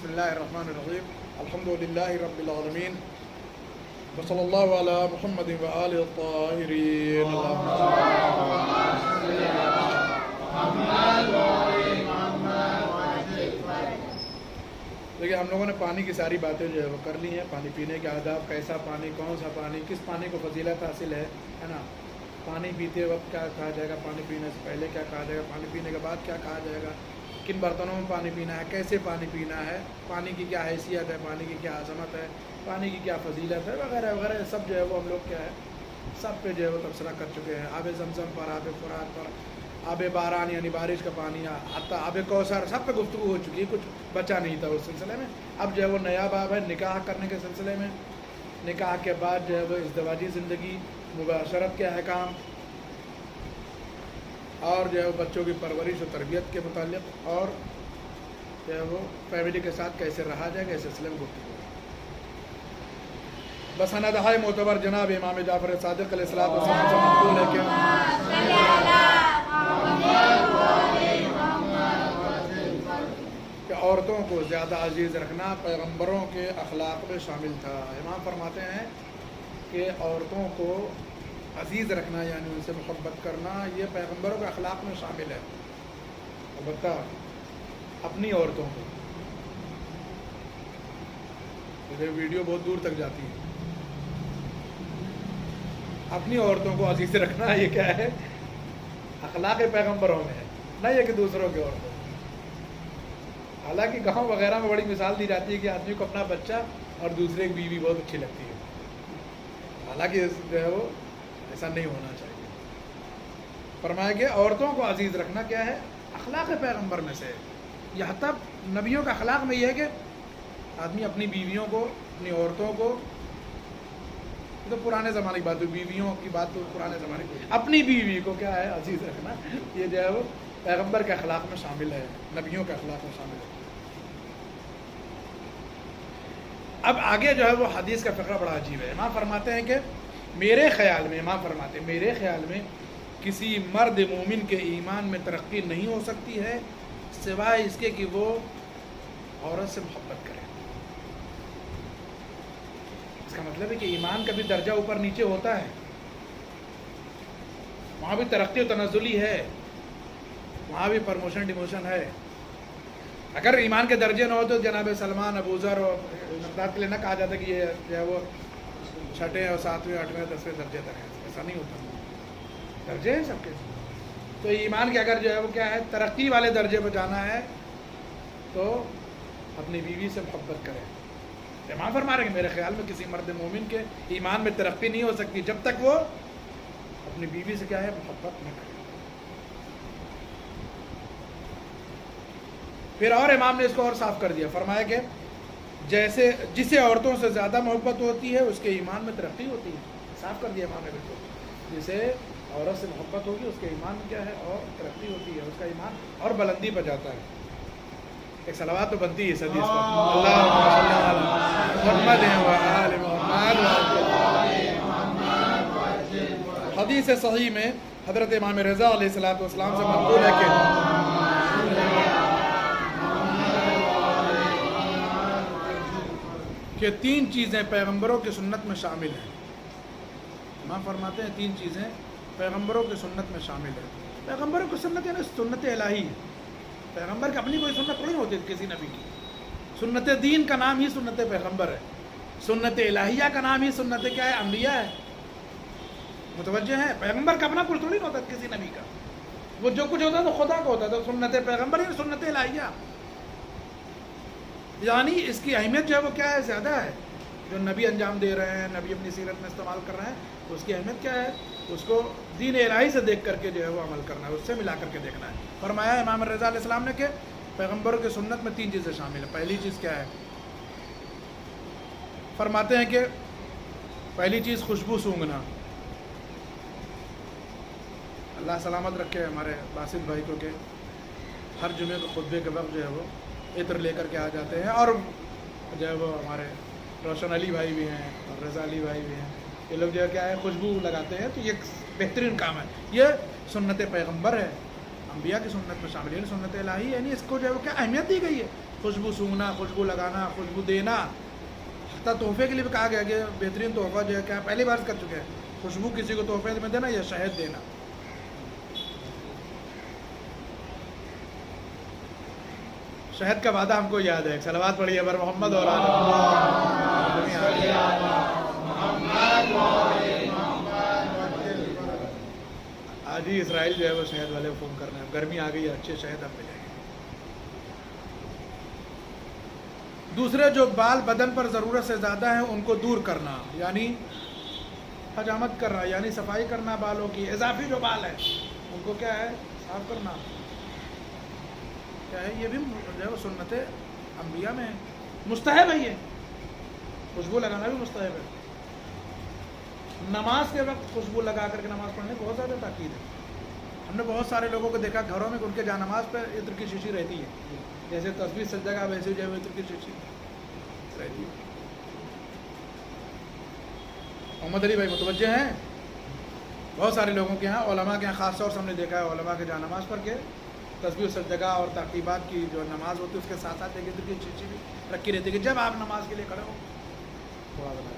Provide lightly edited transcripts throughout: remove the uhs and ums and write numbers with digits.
بسم اللہ الرحمن الرحیم الحمدللہ رب العالمین وصلی اللہ علی محمد وآلہ الطاہرین دیکھیے ہم لوگوں نے پانی کی ساری باتیں جو ہے وہ کر لی ہیں. پانی پینے کے آداب, کیسا پانی, کون سا پانی, کس پانی کو فضیلت حاصل ہے نا. پانی پیتے وقت کیا کہا جائے گا, پانی پینے سے پہلے کیا کہا جائے گا, پانی پینے کے بعد کیا کہا جائے گا, کن برتنوں میں پانی پینا ہے, کیسے پانی پینا ہے, پانی کی کیا حیثیت ہے, پانی کی کیا عظمت ہے, پانی کی کیا فضیلت ہے وغیرہ وغیرہ, سب جو ہے وہ ہم لوگ کیا ہے سب پہ جو ہے وہ تبصرہ کر چکے ہیں. آب زمزم پر, آب فرات پر, آب باران یعنی بارش کا پانی, حتیٰ آب کوثر, سب پہ گفتگو ہو چکی ہے, کچھ بچا نہیں تھا اس سلسلے میں. اب جو ہے وہ نیا باب ہے نکاح کرنے کے سلسلے میں. نکاح کے بعد جو ہے وہ ازدواجی زندگی, مباشرت کے احکام, اور جو ہے وہ بچوں کی پرورش و تربیت کے متعلق, اور جو ہے وہ فیملی کے ساتھ کیسے رہا جائے گا, اس سلسلے میں گفتگو. بسند ہے معتبر جناب امام جعفر صادق علیہ الصلوۃ والسلام سے منقول ہے کہ عورتوں کو زیادہ عزیز رکھنا پیغمبروں کے اخلاق میں شامل تھا. امام فرماتے ہیں کہ عورتوں کو عزیز رکھنا یعنی ان سے محبت کرنا یہ پیغمبروں کے اخلاق میں شامل ہے. البتہ اپنی عورتوں کو, یہ ویڈیو بہت دور تک جاتی ہے, اپنی عورتوں کو عزیز رکھنا یہ کیا ہے, اخلاق پیغمبروں میں ہے, نہ یہ کہ دوسروں کے عورتوں. حالانکہ گاؤں وغیرہ میں بڑی مثال دی جاتی ہے کہ آدمی کو اپنا بچہ اور دوسرے کی بیوی بہت اچھی لگتی ہے. حالانکہ جو ہے وہ ایسا نہیں ہونا چاہیے. فرمایا کہ عورتوں کو عزیز رکھنا کیا ہے, اخلاق پیغمبر میں سے. یہاں تک نبیوں کا اخلاق میں یہ ہے کہ آدمی اپنی بیویوں کو, اپنی عورتوں کو, تو پرانے زمانے کی بات ہے, بیویوں کی بات تو پرانے زمانے کی, اپنی بیوی کو کیا ہے عزیز رکھنا, یہ جو ہے وہ پیغمبر کے اخلاق میں شامل ہے, نبیوں کے اخلاق میں شامل ہے. اب آگے جو ہے وہ حدیث کا فقرہ بڑا عجیب ہے. امام فرماتے ہیں کہ میرے خیال میں, امام فرماتے ہیں میرے خیال میں کسی مرد مومن کے ایمان میں ترقی نہیں ہو سکتی ہے سوائے اس کے کہ وہ عورت سے محبت کرے. اس کا مطلب ہے کہ ایمان کا بھی درجہ اوپر نیچے ہوتا ہے, وہاں بھی ترقی و تنزلی ہے, وہاں بھی پرموشن ڈیموشن ہے. اگر ایمان کے درجے نہ ہو تو جناب سلمان, ابو ذر اور مقداد کے لیے نہ کہا جاتا کہ یہ جو ہے وہ 6 اور 7ویں 8ویں 10ویں درجے تک ہے. ایسا نہیں ہوتا, درجے ہیں سب کے. تو ایمان کے اگر جو ہے وہ کیا ہے ترقی والے درجے پہ جانا ہے تو اپنی بیوی سے محبت کرے. امام فرما رہے ہیں کہ میرے خیال میں کسی مرد مومن کے ایمان میں ترقی نہیں ہو سکتی جب تک وہ اپنی بیوی سے کیا ہے محبت نہ کرے. پھر اور امام نے اس کو اور صاف کر دیا, فرمایا کہ جیسے جسے عورتوں سے زیادہ محبت ہوتی ہے اس کے ایمان میں ترقی ہوتی ہے. صاف کر دیا امام نے بالکل, جسے عورت سے محبت ہوگی اس کے ایمان میں کیا ہے اور ترقی ہوتی ہے, اس کا ایمان اور بلندی پہ جاتا ہے. ایک صلوات تو بنتی ہے اس حدیث پر, اللہم صلی علی محمد و آل محمد. حدیث صحیح میں حضرت امام رضا علیہ الصلوۃ والسلام سے منقول ہے کہ 3 چیزیں پیغمبروں کی سنت میں شامل ہیں. امام فرماتے ہیں 3 چیزیں پیغمبروں کی سنت میں شامل ہیں. پیغمبروں کی سنت یعنی سنت الہی ہے. پیغمبر کی اپنی کوئی سنت نہیں ہوتی کسی نبی کی. سنت دین کا نام ہی سنت پیغمبر ہے. سنت الہیہ کا نام ہی سنت کیا ہے, انبیاء ہے. متوجہ ہیں, پیغمبر کا اپنا کچھ تھوڑی نہیں ہوتا کسی نبی کا. وہ جو کچھ ہوتا ہے تو خدا کا ہوتا ہے. تو سنت پیغمبر یعنی سنت الہیہ, یعنی اس کی اہمیت جو ہے وہ کیا ہے زیادہ ہے. جو نبی انجام دے رہے ہیں, نبی اپنی سیرت میں استعمال کر رہے ہیں, اس کی اہمیت کیا ہے, اس کو دین الہی سے دیکھ کر کے جو ہے وہ عمل کرنا ہے, اس سے ملا کر کے دیکھنا ہے. فرمایا امام رضا علیہ السلام نے کہ پیغمبروں کی سنت میں 3 چیزیں شامل ہیں. پہلی چیز کیا ہے, فرماتے ہیں کہ پہلی چیز خوشبو سونگھنا. اللہ سلامت رکھے ہمارے باسط بھائی کو کہ ہر جمعے کو خطبے کے وقت جو ہے وہ عطر لے کر کے آ جاتے ہیں, اور جو ہے وہ ہمارے روشن علی بھائی بھی ہیں اور رضا علی بھائی بھی ہیں, یہ لوگ جو ہے کیا ہے خوشبو لگاتے ہیں. تو یہ بہترین کام ہے, یہ سنت پیغمبر ہے, انبیاء کی سنت میں شامل ہے, سنت الہی ہے. یعنی اس کو جو ہے وہ کیا اہمیت دی گئی ہے. خوشبو سونگھنا، خوشبو لگانا، خوشبو دینا، حتیٰ تحفے کے لیے بھی کہا گیا کہ بہترین تحفہ جو ہے کیا پہلی بار کر چکے ہیں، خوشبو کسی کو تحفے میں دینا یا شہد دینا. شہد کا وعدہ ہم کو یاد ہے. صلوات پڑھیے بر محمد اور آج ہی اسرائیل جو ہے وہ شہد والے فون کر رہے ہیں. گرمی آ گئی ہے، اچھے شہد اب ملیں گے. دوسرے جو بال بدن پر ضرورت سے زیادہ ہیں ان کو دور کرنا، یعنی حجامت کرنا، یعنی صفائی کرنا بالوں کی. اضافی جو بال ہیں ان کو کیا ہے صاف کرنا کیا ہے. یہ بھی جو ہے وہ سنت انبیاء میں ہے، مستحب ہے. یہ خوشبو لگانا بھی مستحب ہے. نماز کے وقت خوشبو لگا کر کے نماز پڑھنے کو بہت زیادہ تاکید ہے. ہم نے بہت سارے لوگوں کو دیکھا گھروں میں کہ ان کے جہاں نماز پہ عطر کی شیشی رہتی ہے، جیسے تسبیح سجدہ کا ویسے جو ہے عطر کی شیشی رہتی ہے. محمد علی بھائی متوجہ ہیں؟ بہت سارے لوگوں کے ہاں، علماء کے ہاں خاص طور سے ہم نے دیکھا ہے علماء کے جہاں نماز پڑھ کے تسبیح سجدہ اور تعقیبات کی جو نماز ہوتی ہے اس کے ساتھ ساتھ ایک عطر کی شیشی بھی رکھی رہتی ہے کہ جب آپ نماز کے لیے کھڑے ہو تھوڑا بنا.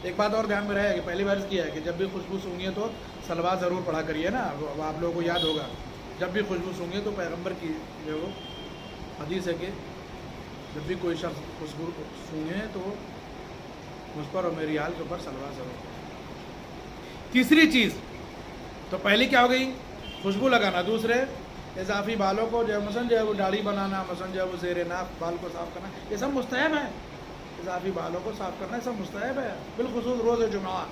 ایک بات اور دھیان میں رہے کہ پہلی بار کیا ہے کہ جب بھی خوشبو سونگھیے تو صلوات ضرور پڑھا کریے نا. آپ لوگوں کو یاد ہوگا جب بھی خوشبو سونگھیے تو پیغمبر کی جو وہ حدیث ہے کہ جب بھی کوئی شخص خوشبو سونگھے تو مجھ پر اور میری آل کے اوپر صلوات ضرور پڑھے. تیسری چیز تو پہلی کیا ہو گئی خوشبو لگانا. دوسرے اضافی بالوں کو جو ہے مثلاً جو ہے وہ داڑھی بنانا، مثلاً جو ہے وہ زیر ناف بال کو صاف کرنا، یہ سب مستحب ہے. اضافی بالوں کو صاف کرنا یہ سب مستحب ہے، بالخصوص روز جمعہ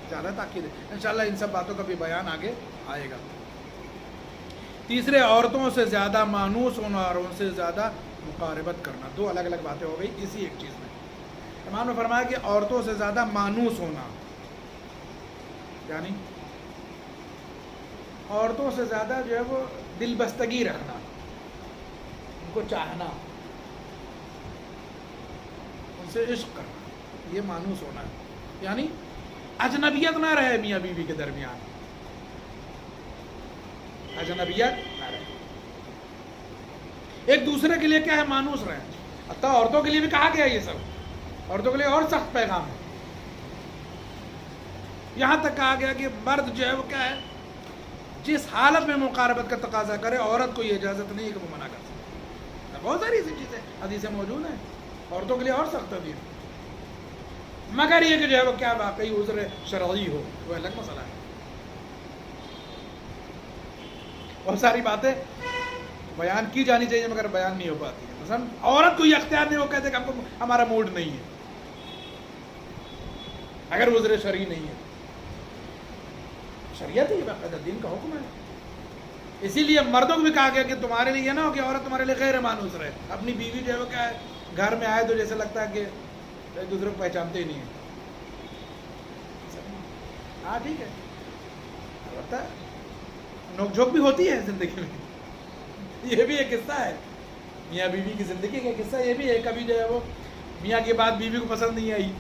زیادہ تاکید ہے. انشاءاللہ ان سب باتوں کا بھی بیان آگے آئے گا. تیسرے عورتوں سے زیادہ مانوس ہونا اور ان سے زیادہ مقاربت کرنا. دو الگ الگ باتیں ہو گئی اسی ایک چیز میں. امام نے فرمایا کہ عورتوں سے زیادہ مانوس ہونا یعنی عورتوں سے زیادہ جو ہے وہ دل بستگی رکھنا، ان کو چاہنا، ان سے عشق کرنا، یہ مانوس ہونا ہے. یعنی اجنبیت نہ رہے میاں بیوی کے درمیان، اجنبیت نہ رہے، ایک دوسرے کے لیے کیا ہے مانوس رہے. حتیٰ عورتوں کے لیے بھی کہا گیا یہ سب، عورتوں کے لیے اور سخت پیغام ہے. یہاں تک کہا گیا کہ مرد جو ہے وہ کیا ہے جس حالت میں مقاربت کا تقاضا کرے عورت کو یہ اجازت نہیں ہے کہ وہ منع کر سکے. بہت ساری ایسی چیزیں حدیثیں موجود ہیں عورتوں کے لیے اور سخت بھی ہے، مگر یہ کہ جو ہے وہ کیا واقعی عذر شرعی ہو وہ الگ مسئلہ ہے. بہت ساری باتیں بیان کی جانی چاہیے مگر بیان نہیں ہو پاتی ہے. مثلا عورت کو یہ اختیار نہیں، وہ کہتے کہ ہم کو ہمارا موڈ نہیں ہے اگر عذر شرعی نہیں ہے. شریعت ہی باقاعدہ دین کا حکم ہے. اسی لیے مردوں کو بھی کہا گیا کہ تمہارے لیے یہ نہ ہو کہ عورت تمہارے لیے غیر مانوس رہے. اپنی بیوی جو ہے وہ کیا ہے گھر میں آئے تو جیسے لگتا ہے کہ ایک دوسرے کو پہچانتے ہی نہیں ہیں. ہاں ٹھیک ہے، البتہ نوک جھوک بھی ہوتی ہے زندگی میں. یہ بھی ایک قصہ ہے میاں بیوی کی زندگی کا قصہ. یہ بھی ہے کبھی جو ہے وہ میاں کی بات بیوی کو پسند نہیں آئی،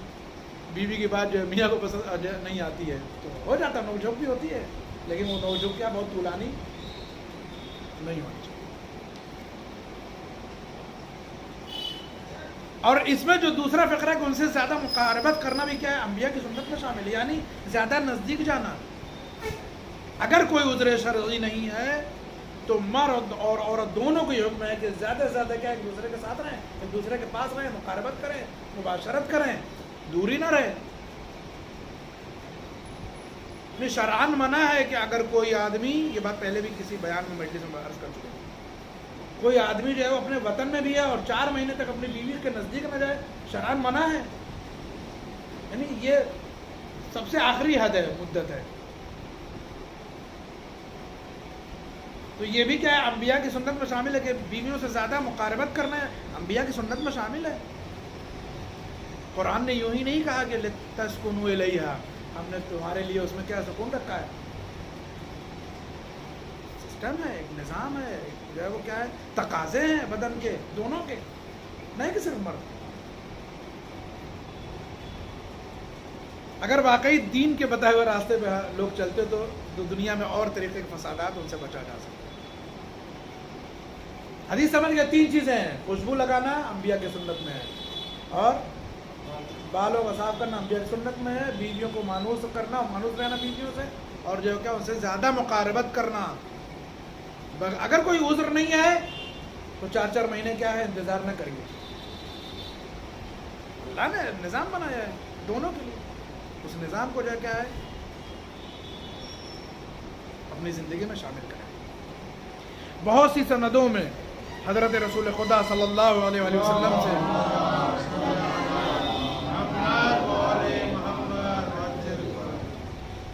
بیوی کی بات جو ہے میاں کو پسند نہیں آتی ہے تو ہو جاتا ہے، نوک جھوک بھی ہوتی ہے. لیکن وہ نوک جھوک کیا بہت طولانی نہیں ہونی چاہیے. اور اس میں جو دوسرا فقرہ ہے کہ ان سے زیادہ مقاربت کرنا بھی کیا ہے انبیاء کی سنت میں شامل ہے، یعنی زیادہ نزدیک جانا. اگر کوئی عذر شرعی نہیں ہے تو مرد اور عورت دونوں کو یہ حکم ہے کہ زیادہ سے زیادہ کیا ایک دوسرے کے ساتھ رہیں، ایک دوسرے کے پاس رہیں، مقاربت کریں، مباشرت کریں، دوری نہ رہے. شرعاً منع ہے کہ اگر کوئی آدمی، یہ بات پہلے بھی کسی بیان میں مجلس میں عرض کر چکے ہیں، کوئی آدمی جو ہے وہ اپنے وطن میں بھی ہے اور 4 مہینے تک اپنی بیوی کے نزدیک نہ جائے، شرعاً منع ہے. یعنی یہ سب سے آخری حد ہے، مدت ہے. تو یہ بھی کیا ہے انبیاء کی سنت میں شامل ہے کہ بیویوں سے زیادہ مقاربت کرنا ہے، انبیاء کی سنت میں شامل ہے. قرآن نے یوں ہی نہیں کہا کہ لِتَسْكُنُوا إِلَيْهَا، ہم نے تمہارے لیے اس میں کیا سکون رکھا ہے. سسٹم ہے، ایک نظام ہے، ایک جو ہے وہ کیا ہے تقاضے ہیں بدن کے دونوں کے، نہیں کہ صرف مرد. اگر واقعی دین کے بتائے ہوئے راستے پہ لوگ چلتے تو دنیا میں اور طریقے کے فسادات ان سے بچا جا سکتا. حدیث سمجھ گئے؟ 3 چیزیں ہیں، خوشبو لگانا انبیاء کی سنت میں ہے، اور بالوں کا صاف کرنا انبیاء کی سنت میں ہے، بیویوں کو مانوس کرنا، مانوس رہنا بیویوں سے، اور جو کیا ان سے زیادہ مقاربت کرنا۔ اگر کوئی عذر نہیں ہے تو 4 مہینے کیا ہے انتظار نہ کریے، اللہ نے نظام بنایا ہے دونوں کے لیے، اس نظام کو جو کیا ہے اپنی زندگی میں شامل کریں۔ بہت سی سندوں میں حضرت رسول خدا صلی اللہ علیہ وآلہ وسلم سے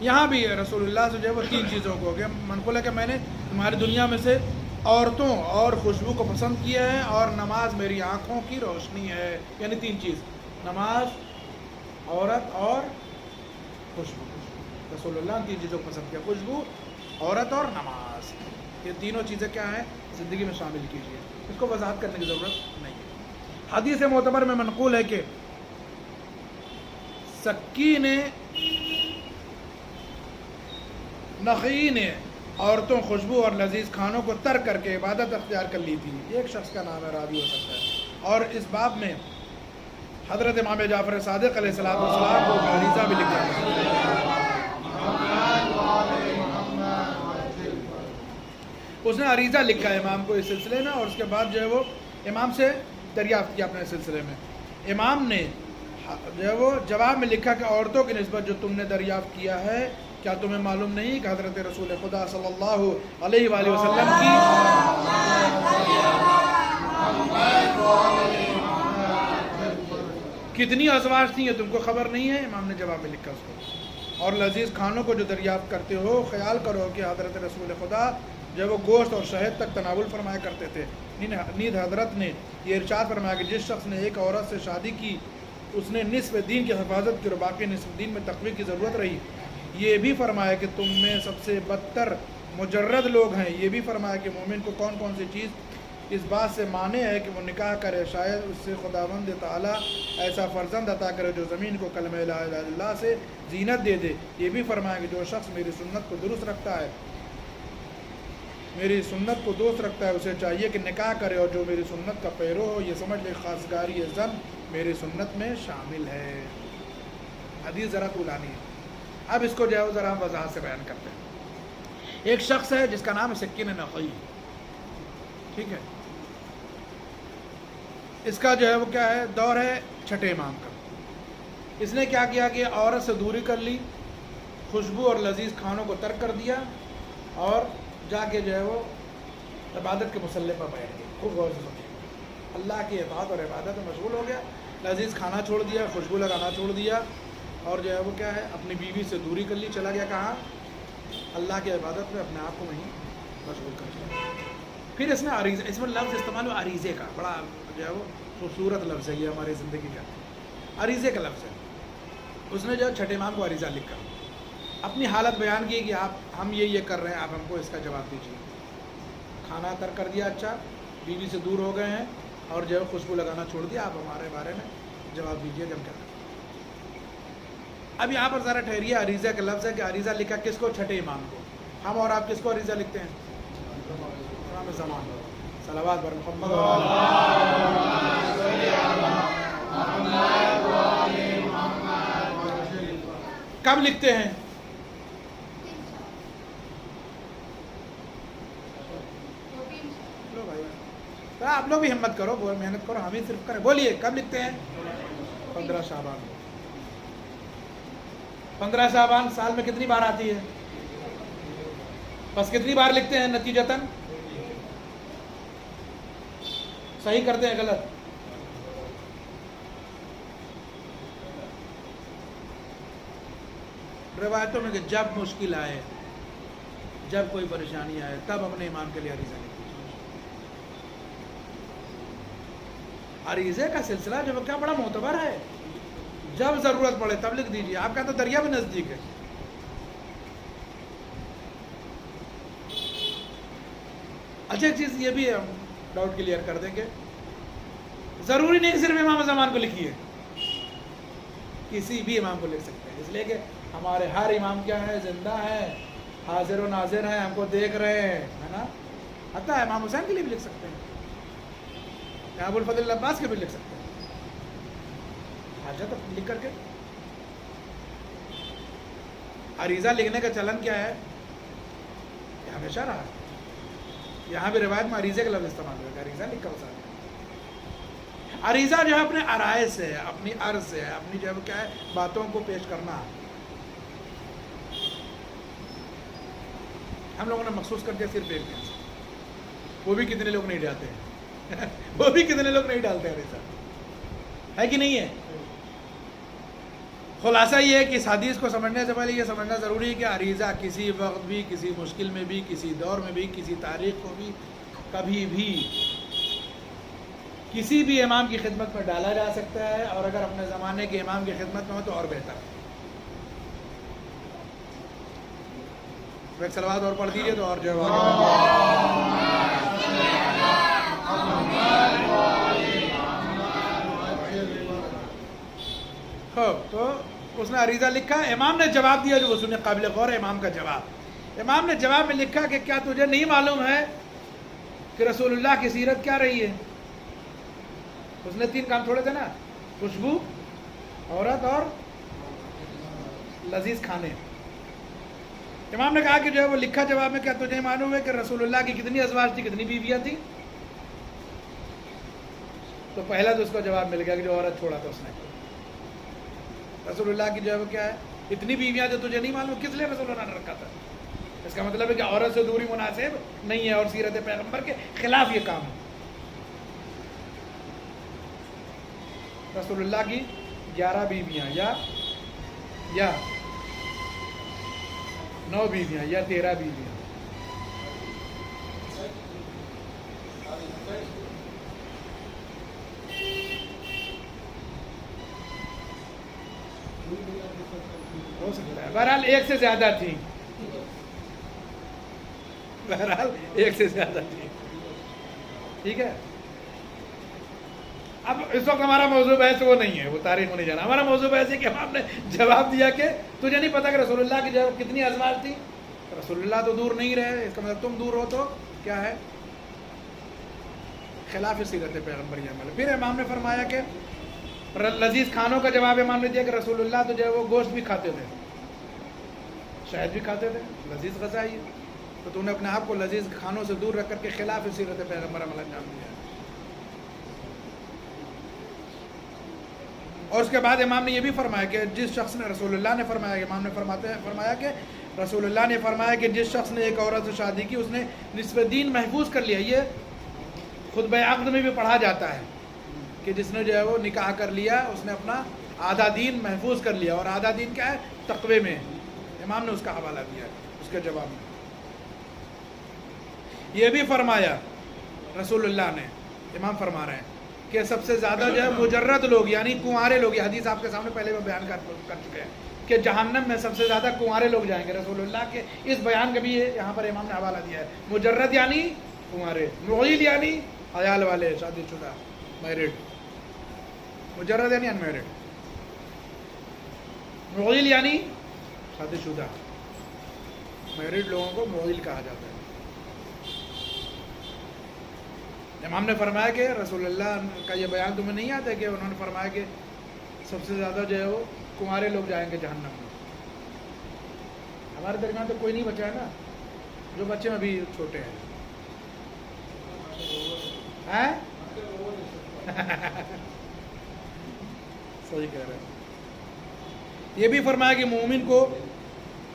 یہاں بھی رسول اللہ سے جو ہے وہ 3 چیزوں کو کہ منقول ہے کہ میں نے تمہاری دنیا میں سے عورتوں اور خوشبو کو پسند کیا ہے، اور نماز میری آنکھوں کی روشنی ہے، یعنی 3 چیز، نماز، عورت اور خوشبو۔ رسول اللہ نے 3 چیزوں کو پسند کیا، خوشبو، عورت اور نماز، یہ تینوں چیزیں کیا ہیں زندگی میں شامل کیجیے، اس کو وضاحت کرنے کی ضرورت نہیں ہے۔ حدیث معتبر میں منقول ہے کہ سکی نے نخی نے عورتوں، خوشبو اور لذیذ کھانوں کو ترک کر کے عبادت اختیار کر لی تھی۔ ایک شخص کا نام ہے، راوی ہو سکتا ہے، اور اس باب میں حضرت امام جعفر صادق علیہ السلام کو عریضہ بھی لکھا ہے۔ اس نے عریضہ لکھا ہے امام کو اس سلسلے میں، اور اس کے بعد جو ہے وہ امام سے دریافت کیا اپنے سلسلے میں۔ امام نے جو ہے وہ جواب میں لکھا کہ عورتوں کی نسبت جو تم نے دریافت کیا ہے، کیا تمہیں معلوم نہیں کہ حضرت رسول خدا صلی اللہ علیہ وآلہ وسلم کی کتنی ازواج تھیں، یہ تم کو خبر نہیں ہے؟ امام نے جواب میں لکھا اس کو۔ اور لذیذ کھانوں کو جو دریافت کرتے ہو، خیال کرو کہ حضرت رسول خدا جب وہ گوشت اور شہد تک تناول فرمایا کرتے تھے۔ نیز حضرت نے یہ ارشاد فرمایا کہ جس شخص نے ایک عورت سے شادی کی، اس نے نصف دین کی حفاظت کی اور باقی نصف دین میں تقوی کی ضرورت رہی۔ یہ بھی فرمایا کہ تم میں سب سے بدتر مجرد لوگ ہیں۔ یہ بھی فرمایا کہ مومن کو کون کون سی چیز اس بات سے مانے ہے کہ وہ نکاح کرے، شاید اس سے خداوند تعالیٰ ایسا فرزند عطا کرے جو زمین کو کلمہ لا الہ الا اللہ سے زینت دے دے۔ یہ بھی فرمایا کہ جو شخص میری سنت کو درست رکھتا ہے، اسے چاہیے کہ نکاح کرے، اور جو میری سنت کا پیرو ہو یہ سمجھ لے خاصگاری زن میری سنت میں شامل ہے۔ حدیث ذرا طولانی ہے، اب اس کو جو ہے ذرا ہم وضاحت سے بیان کرتے ہیں۔ ایک شخص ہے جس کا نام ہے سکین نخعی، ٹھیک ہے، اس کا جو ہے وہ کیا ہے دور ہے چھٹے امام کا۔ اس نے کیا کیا کہ عورت سے دوری کر لی، خوشبو اور لذیذ کھانوں کو ترک کر دیا، اور جا کے جو ہے وہ عبادت کے مسلح پر بیٹھ گیا۔ خوب غور سے سمجھے، اللہ کی اطاعت اور عبادت میں مشغول ہو گیا، لذیذ کھانا چھوڑ دیا، خوشبو لگانا چھوڑ دیا، اور جو ہے وہ کیا ہے اپنی بیوی سے دوری کر لی، چلا گیا کہاں؟ اللہ کی عبادت میں اپنے آپ کو وہیں مشغول کر دیا۔ پھر اس میں عریضہ، اس میں لفظ استعمال ہوا عریضے کا، بڑا جو ہے وہ خوبصورت لفظ ہے، یہ ہماری زندگی کا عریضے کا لفظ ہے۔ اس نے جو ہے چھٹے امام کو عریضہ لکھا، اپنی حالت بیان کی کہ ہم یہ کر رہے ہیں، آپ ہم کو اس کا جواب دیجیے۔ کھانا ترک کر دیا، اچھا، بیوی سے دور ہو گئے ہیں، اور جو ہے خوشبو لگانا چھوڑ دیا، آپ ہمارے بارے میں جواب دیجیے کہ ہم کیا کریں۔ اب یہاں پر ذرا ٹھہریے، عریضہ کا لفظ ہے کہ عریضہ لکھا کس کو؟ چھٹے امام کو۔ ہم اور آپ کس کو عریضہ لکھتے ہیں؟ امام زمان۔ صلوات بر محمد۔ کب لکھتے ہیں؟ آپ لوگ بھی ہمت کرو، محنت کرو، ہم ہی صرف کریں، بولیے کب لکھتے ہیں؟ 15 شعبان کو۔ 15 شعبان سال میں کتنی بار آتی ہے؟ بس کتنی بار لکھتے ہیں نتیجتاً؟ صحیح کرتے ہیں غلط؟ روایتوں میں کہ جب مشکل آئے، جب کوئی پریشانی آئے، تب اپنے امام کے لیے عریضہ لکھیے۔ عریضے کا سلسلہ جو کیا بڑا معتبر ہے، جب ضرورت پڑے تب لکھ دیجیے۔ آپ کا تو دریا بھی نزدیک ہے۔ اچھا چیز یہ بھی ہم ڈاؤٹ کلیئر کر دیں گے، ضروری نہیں صرف امام زمان کو لکھیے، کسی بھی امام کو لکھ سکتے ہیں، اس لیے کہ ہمارے ہر امام کیا ہے؟ زندہ ہے، حاضر و ناظر ہیں، ہم کو دیکھ رہے ہیں، ہے نا؟ حتیٰ امام حسین کے لیے بھی لکھ سکتے ہیں۔ یہاں ابوالفضل العباس کے بھی لکھ سکتے ہیں، حاجت لکھ کر کے۔ عریضہ لکھنے کا چلن کیا ہے؟ یہ ہمیشہ رہا ہے، یہاں بھی روایت میں عریضے کا لفظ استعمال ہوگا، عریضہ لکھ کر اسا۔ عریضہ جو ہے اپنے آرائے سے ہے، اپنی عرض سے ہے، اپنی جو ہے کیا ہے باتوں کو پیش کرنا ہے۔ ہم لوگوں نے مخصوص کر دیا صرف ایک دن سے، وہ بھی کتنے لوگ نہیں ڈالتے ہیں وہ بھی کتنے لوگ نہیں ڈالتے ہیں عریضہ، ہے کہ نہیں ہے؟ خلاصہ یہ ہے کہ اس حدیث کو سمجھنے سے پہلے یہ سمجھنا ضروری ہے کہ عریضہ کسی وقت بھی، کسی مشکل میں بھی، کسی دور میں بھی، کسی تاریخ کو بھی، کبھی بھی کسی بھی امام کی خدمت میں ڈالا جا سکتا ہے، اور اگر اپنے زمانے کے امام کی خدمت میں ہو تو اور بہتر ہے۔ ایک صلوات اور پڑھ دیجیے تو اور جو ہے تو اس نے عریضہ لکھا، امام نے جواب دیا جو وہ سننے قابل غور ہے۔ امام کا جواب، امام نے جواب میں لکھا کہ کیا تجھے نہیں معلوم ہے کہ رسول اللہ کی سیرت کیا رہی ہے؟ اس نے 3 کام چھوڑے تھے نا، خوشبو، عورت اور لذیذ کھانے۔ امام نے کہا کہ جو ہے وہ لکھا جواب میں، کیا تجھے معلوم ہے کہ رسول اللہ کی کتنی ازواج تھی، کتنی بیویاں تھیں؟ تو پہلا تو اس کو جواب مل گیا کہ جو عورت چھوڑا تھا اس نے۔ رسول اللہ کی جو ہے وہ کیا ہے اتنی بیویاں جو تجھے نہیں معلوم، کس لیے رسول اللہ نے رکھا تھا؟ اس کا مطلب ہے کہ عورت سے دوری مناسب نہیں ہے اور سیرت پیغمبر کے خلاف یہ کام ہے۔ رسول اللہ کی 11 بیویاں یا 9 بیویاں یا 13 بیویاں۔ ہو سکتا ہے، بہرحال 1 سے زیادہ تھی، بہرحال 1 سے زیادہ تھی، ٹھیک ہے۔ اب اس وقت ہمارا موضوع بحث وہ نہیں ہے، وہ تاریخ میں نہیں جانا، ہمارا موضوع بحث ہے کہ ہم نے جواب دیا کہ تجھے نہیں پتا کہ رسول اللہ کی جو کتنی ازواج تھی؟ رسول اللہ تو دور نہیں رہے، اس کا مطلب تم دور ہو تو کیا ہے؟ خلاف سیرت پیغمبر یہ عمل۔ پھر امام نے فرمایا کہ لذیذ کھانوں کا جواب امام نے دیا کہ رسول اللہ تو جو ہے وہ گوشت بھی کھاتے تھے، شہد بھی کھاتے تھے، لذیذ غذا ہی، تو تم نے اپنے آپ کو لذیذ کھانوں سے دور رکھ کر کے خلاف سیرت پیغمبر عمل انجام دیا۔ اور اس کے بعد امام نے یہ بھی فرمایا کہ جس شخص نے، رسول اللہ نے فرمایا، امام نے فرمایا کہ رسول اللہ نے فرمایا کہ جس شخص نے ایک عورت سے شادی کی اس نے نصف دین محفوظ کر لیا۔ یہ خطبہ عقد میں بھی پڑھا جاتا ہے کہ جس نے جو ہے وہ نکاح کر لیا اس نے اپنا آدھا دین محفوظ کر لیا، اور آدھا دین کیا ہے؟ تقوی میں۔ امام نے اس کا حوالہ دیا ہے اس کے جواب میں۔ یہ بھی فرمایا رسول اللہ نے، امام فرما رہے ہیں کہ سب سے زیادہ جو ہے مجرد لوگ یعنی کنوارے لوگ، یہ حدیث آپ کے سامنے پہلے میں بیان کر چکے ہیں کہ جہنم میں سب سے زیادہ کنوارے لوگ جائیں گے۔ رسول اللہ کے اس بیان کا بھی یہاں پر امام نے حوالہ دیا ہے۔ مجرد یعنی کنوارے، معیل یعنی عیال والے، شادی شدہ، میرڈ۔ مجرد یعنی ان میرڈ، معیل یعنی شادی شدہ، میرڈ لوگوں کو معیل کہا جاتا ہے۔ امام نے فرمایا کہ رسول اللہ کا یہ بیان تمہیں نہیں آتا ہے کہ انہوں نے فرمایا کہ سب سے زیادہ جو ہے وہ کنوارے لوگ جائیں گے جہنم میں۔ ہمارے درمیان تو کوئی نہیں بچا ہے نا، جو بچے ابھی چھوٹے ہیں۔ صحیح کہہ رہے ہیں۔ یہ بھی فرمایا کہ مومن کو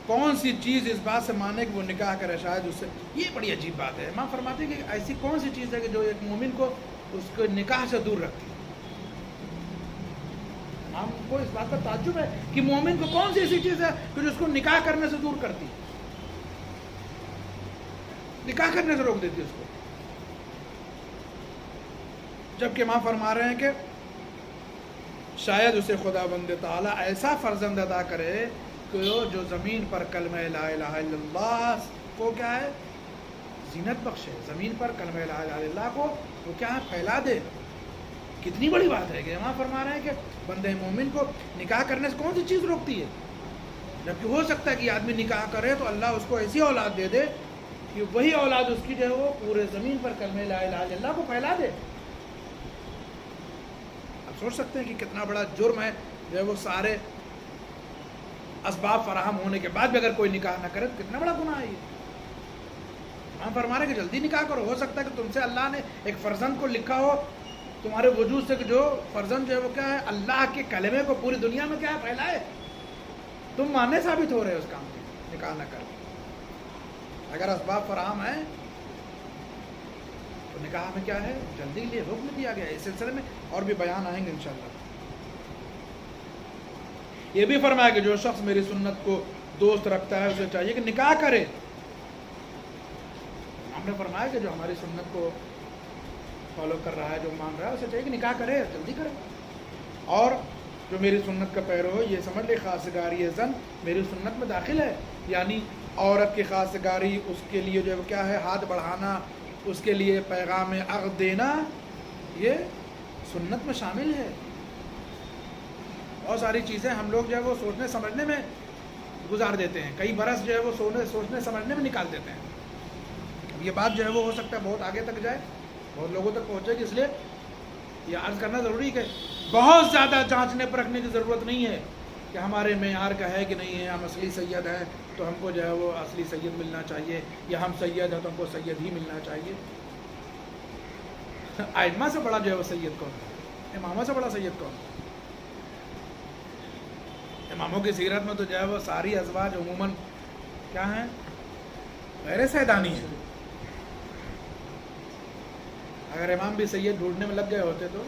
کون سی چیز اس بات سے مانے کہ وہ نکاح کرے، شاید اس سے، یہ بڑی عجیب بات ہے۔ امام فرماتے ہیں کہ ایسی کون سی چیز ہے کہ جو ایک مومن کو اس کو نکاح سے دور رکھتی ہے۔ امام کو اس بات کا تعجب ہے کہ مومن کو کون سی ایسی چیز ہے کہ جو اس کو نکاح کرنے سے دور کرتی ہے، نکاح کرنے سے روک دیتی ہے اس کو۔ جبکہ امام فرما رہے ہیں کہ شاید اسے خدا بند تعالیٰ ایسا فرزند عطا کرے کہ جو زمین پر کلمہ لا الہ الا اللہ کو کیا ہے زینت بخشے، زمین پر کلمہ لا الہ الا اللہ کو وہ کیا ہے پھیلا دے۔ کتنی بڑی بات ہے کہ امام فرما رہے ہیں کہ بندے مومن کو نکاح کرنے سے کون سی چیز روکتی ہے، جبکہ ہو سکتا ہے کہ آدمی نکاح کرے تو اللہ اس کو ایسی اولاد دے دے کہ وہی اولاد اس کی جو ہے وہ پورے زمین پر کلمہ لا الہ الا اللہ کو پھیلا دے۔ سوچ سکتے ہیں کہ کتنا بڑا جرم ہے جو ہے وہ سارے اسباب فراہم ہونے کے بعد بھی اگر کوئی نکاح نہ کرے تو کتنا بڑا گناہ ہے یہ۔ ہم فرما رہے ہیں کہ جلدی نکاح کرو، ہو سکتا ہے کہ تم سے اللہ نے ایک فرزند کو لکھا ہو تمہارے وجود سے، کہ جو فرزند جو ہے وہ کیا ہے، اللہ کے کلمے کو پوری دنیا میں کیا ہے پھیلائے، تم ماننے ثابت ہو رہے ہو اس کام کے، نکاح نہ کر۔ اگر اسباب فراہم ہیں تو نکاح میں کیا ہے، جلدی کے لیے حکم دیا گیا ہے۔ اس سلسلے میں اور بھی بیان آئیں گے انشاءاللہ۔ یہ بھی فرمایا کہ جو شخص میری سنت کو دوست رکھتا ہے اسے چاہیے کہ نکاح کرے۔ ہم نے فرمایا کہ جو ہماری سنت کو فالو کر رہا ہے، جو مان رہا ہے، اسے چاہیے کہ نکاح کرے، جلدی کرے۔ اور جو میری سنت کا پیرو ہو، یہ سمجھ لے خاصگاری زن میری سنت میں داخل ہے، یعنی عورت کی خاصگاری، اس کے لیے جو ہے کیا ہے ہاتھ بڑھانا، اس کے لیے پیغام عقد دینا، یہ سنت میں شامل ہے۔ بہت ساری چیزیں ہم لوگ جو ہے وہ سوچنے سمجھنے میں گزار دیتے ہیں، کئی برس جو ہے وہ سوچنے سمجھنے میں نکال دیتے ہیں۔ اب یہ بات جو ہے وہ ہو سکتا ہے بہت آگے تک جائے، بہت لوگوں تک پہنچے گی، اس لیے یہ عرض کرنا ضروری ہے کہ بہت زیادہ جانچنے پرکھنے کی ضرورت نہیں ہے کہ ہمارے معیار کا ہے کہ نہیں ہے، ہم اصلی سید ہیں تو ہم کو جو ہے وہ اصلی سید ملنا چاہیے، یا ہم سید ہیں تو ہم کو سید ہی ملنا چاہیے۔ ائمہ سے بڑا جو ہے وہ سید کون ہے؟ اماموں سے بڑا سید کون ہے؟ اماموں کی سیرت میں تو جو ہے وہ ساری ازواج عموماً کیا ہیں، غیر سیدانی ہیں۔ اگر امام بھی سید ڈھونڈنے میں لگ گئے ہوتے تو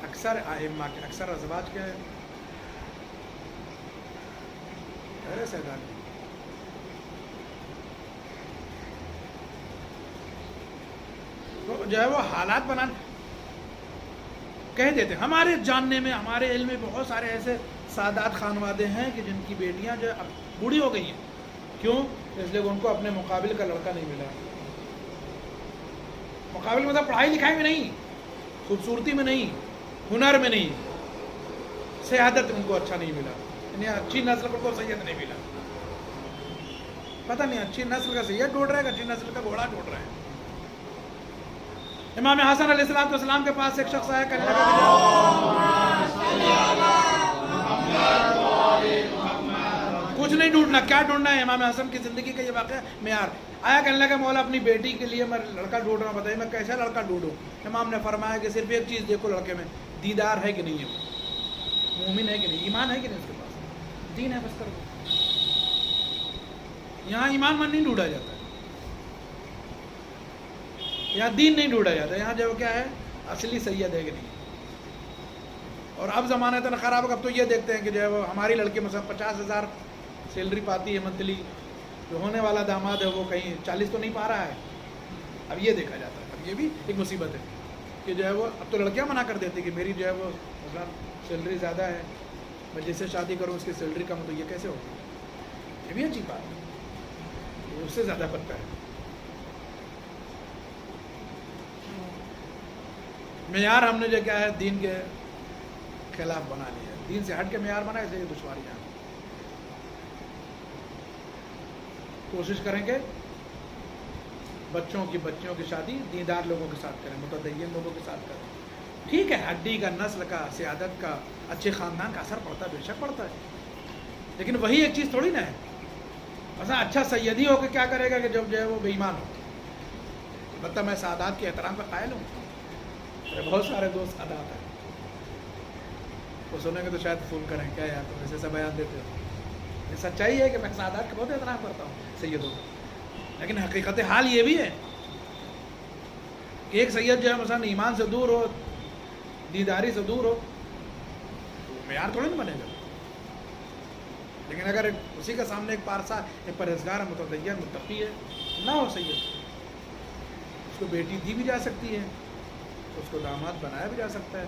اکثر ائمہ کے اکثر ازواج کے غیر سیدانی، تو جو ہے وہ حالات بنانا کہہ دیتے ہیں۔ ہمارے جاننے میں، ہمارے علم میں بہت سارے ایسے سادات خانوادے ہیں کہ جن کی بیٹیاں جو ہے اب بوڑھی ہو گئی ہیں، کیوں؟ اس لیے کہ ان کو اپنے مقابل کا لڑکا نہیں ملا۔ مقابل مطلب پڑھائی لکھائی میں نہیں، خوبصورتی میں نہیں، ہنر میں نہیں، سیادت ان کو اچھا نہیں ملا، یعنی اچھی نسل کو سید نہیں ملا۔ پتہ نہیں اچھی نسل کا سید ڈھونڈ رہا ہے کہ اچھی نسل کا گھوڑا ڈھونڈ رہا ہے۔ امام حسن علیہ السلام کے پاس ایک شخص آیا، کہنے لگا کچھ نہیں ڈھونڈنا، کیا ڈھونڈنا ہے؟ امام حسن کی زندگی کا یہ واقعہ معیار آیا، کہنے لگا مولا اپنی بیٹی کے لیے میں لڑکا ڈھونڈ رہا ہوں، بتائیے میں کیسا لڑکا ڈھونڈوں؟ امام نے فرمایا کہ صرف ایک چیز دیکھو لڑکے میں، دیدار ہے کہ نہیں ہے، مومن ہے کہ نہیں، ایمان ہے کہ نہیں اس کے پاس، دین ہے، بس کر دو۔ یہاں ایمان من نہیں ڈھونڈا جاتا ہے، یہاں دین نہیں ڈھونڈا جاتا، یہاں جو کیا ہے اصلی سید ہے کہ نہیں۔ اور اب زمانہ اتنا خراب ہے، اب تو یہ دیکھتے ہیں کہ جو ہے وہ ہماری لڑکی مثلا 50,000 سیلری پاتی ہے منتھلی، جو ہونے والا داماد ہے وہ کہیں 40 تو نہیں پا رہا ہے۔ اب یہ دیکھا جاتا ہے، اب یہ بھی ایک مصیبت ہے کہ جو ہے وہ اب تو لڑکیاں منع کر دیتی کہ میری جو ہے وہ مثلا سیلری زیادہ ہے، میں جس سے شادی کروں اس کی سیلری کم، تو یہ کیسے ہوگی؟ یہ بھی اچھی بات ہے، وہ اس سے زیادہ بدتر ہے۔ معیار ہم نے جو کیا ہے دین کے خلاف بنا لیا، دین سے ہٹ کے معیار بنا، اس لیے دشواریاں۔ کوشش کریں کہ بچوں کی شادی دیندار لوگوں کے ساتھ کریں، متدین لوگوں کے ساتھ کریں۔ ٹھیک ہے، ہڈی کا، نسل کا، سیادت کا، اچھے خاندان کا اثر پڑتا ہے، بے شک پڑتا ہے، لیکن وہی ایک چیز تھوڑی نا ہے۔ مثلا اچھا سیدی ہو کے کیا کرے گا کہ جب جو ہے وہ بے ایمان ہو؟ مطلب میں سادات کے احترام کا قائل ہوں، میرے بہت سارے دوست سادات ہیں، وہ سنیں گے تو شاید فون کریں، کیا یار تم ایسے بیان دیتے ہو؟ یہ سچائی ہے کہ میں سادات کا بہت احترام کرتا ہوں، سیدوں کا، لیکن حقیقت حال یہ بھی ہے کہ ایک سید جو ہے مثلا ایمان سے دور ہو، دیداری سے دور ہو، تو معیار تھوڑی نہیں بنے گا۔ لیکن اگر اسی کے سامنے ایک پارسا، ایک پرہیزگار، متدین، متقی ہے، نہ ہو سید، اس کو بیٹی دی بھی جا سکتی ہے، اس کو داماد بنایا بھی جا سکتا ہے،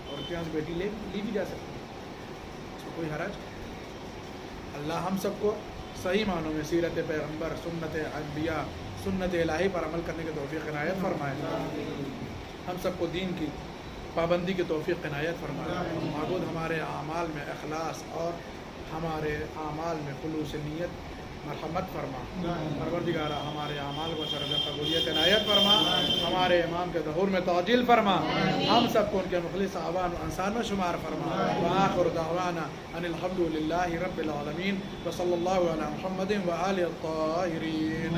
اور اس کے یہاں بیٹی لی بھی جا سکتی ہے، اس کو کوئی حرج۔ اللہ ہم سب کو صحیح معنوں میں سیرت پیغمبر، سنت انبیاء، سنت الہی پر عمل کرنے کی توفیق عنایت فرمائے، ہم سب کو دین کی پابندی کی توفیق عنایت فرمائے۔ معبود ہمارے اعمال میں اخلاص اور ہمارے اعمال میں خلوص نیت مرحمت فرما، پروردگارہ ہمارے اعمال کو سرد قبولیت عنایت فرما، ہمارے امام کے ظہور میں تعجیل فرما، ہم سب کو ان کے مخلص اعوان و انصار میں شمار فرما۔ وآخر دعوانا ان الحمد للہ رب العالمین وصلی اللہ علی محمد وآلہ الطاہرین۔